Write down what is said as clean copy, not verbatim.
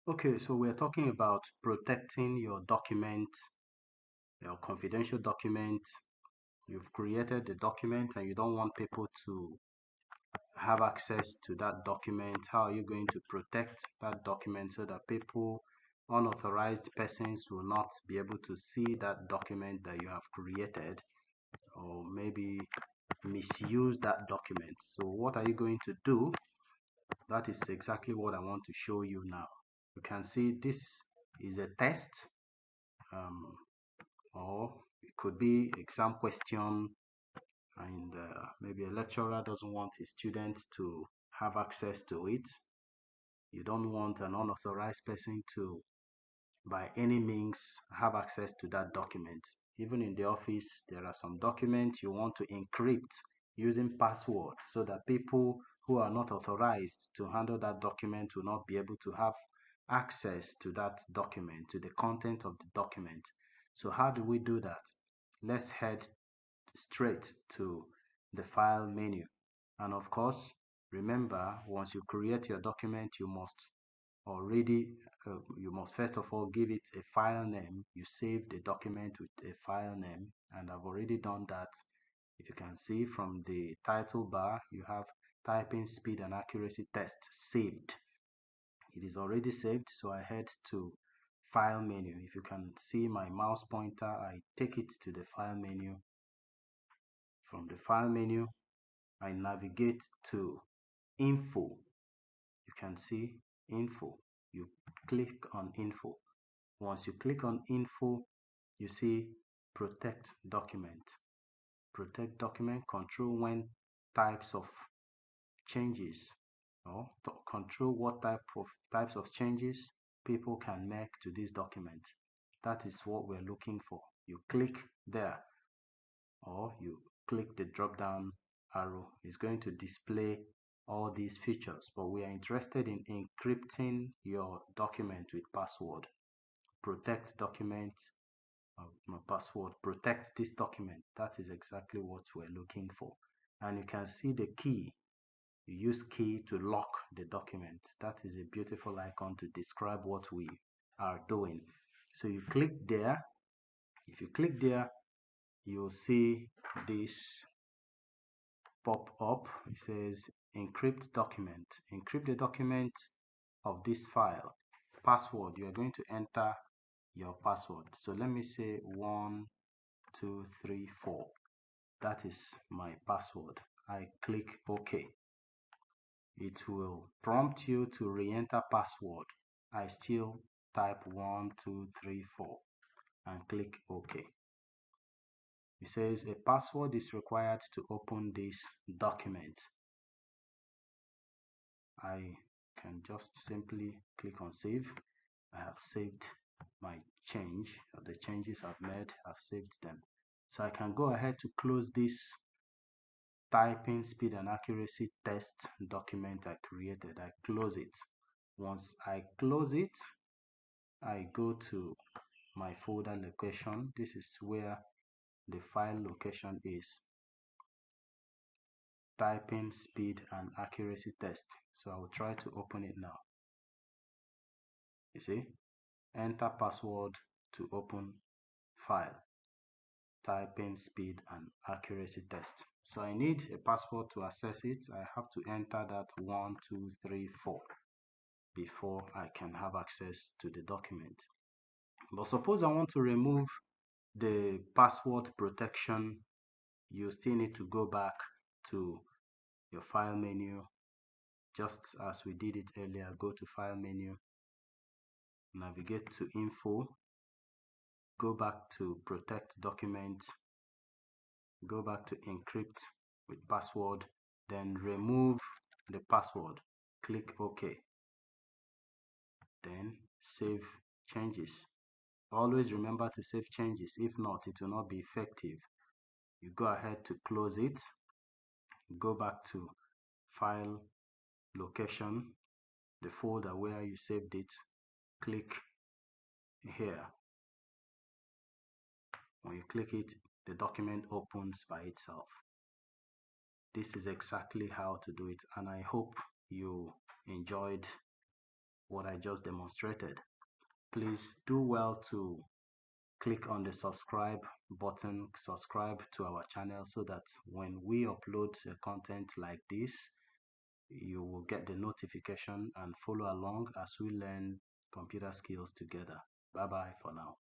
Okay, so we're talking about protecting your document, your confidential document. You've created the document and you don't want people to have access to that document. How are you going to protect that document so that people, unauthorized persons, will not be able to see that document that you have created, or maybe misuse that document? So what are you going to do? That is exactly what I want to show you now. You can see this is a test, um, or it could be exam question, and maybe a lecturer doesn't want his students to have access to it. You don't want an unauthorized person to, by any means, have access to that document. Even in the office, there are some documents you want to encrypt using password so that people who are not authorized to handle that document will not be able to have access to that document, to the content of the document. So how do we do that? Let's head straight to the file menu. And of course, remember, once you create your document, already you must first of all give it a file name. You save the document with a file name, and I've already done that. If you can see from the title bar, you have typing speed and accuracy test saved. It is already saved, so I head to file menu. If you can see my mouse pointer, I take it to the file menu. From the file menu, I navigate to info. You can see info. You click on info. Once you click on info, you see protect document. Protect document, control when types of changes, or to control what types of changes people can make to this document. That is what we're looking for. You click there, or you click the drop down arrow. It's going to display all these features, but we are interested in encrypting your document with password. Protect document, my password, protect this document. That is exactly what we're looking for. And you can see the key. You use key to lock the document. That is a beautiful icon to describe what we are doing. So you click there. If you click there, you'll see this pop up. It says encrypt document. Encrypt the document of this file. Password, you are going to enter your password. So let me say 1234. That is my password. I click OK. It will prompt you to re-enter password. I still type 1234 and click OK. It says a password is required to open this document. I can just simply click on save. I have saved my change, or the changes I've made, I've saved them. So I can go ahead to close this typing speed and accuracy test document I created. I close it. Once I close it, I go to my folder location. This is where the file location is. Typing speed and accuracy test. So I will try to open it now. You see, enter password to open file. Typing speed and accuracy test. So I need a password to access it. I have to enter that 1234 before I can have access to the document. But suppose I want to remove the password protection, you still need to go back to your file menu, just as we did it earlier. Go to file menu, navigate to info, go back to protect document, go back to encrypt with password, then remove the password. Click OK. Then save changes. Always remember to save changes. If not, it will not be effective. You go ahead to close it. Go back to file location, the folder where you saved it. Click here. When you click it, the document opens by itself. This is exactly how to do it, and I hope you enjoyed what I just demonstrated. Please do well to click on the subscribe button, subscribe to our channel so that when we upload content like this, you will get the notification and follow along as we learn computer skills together. Bye bye for now.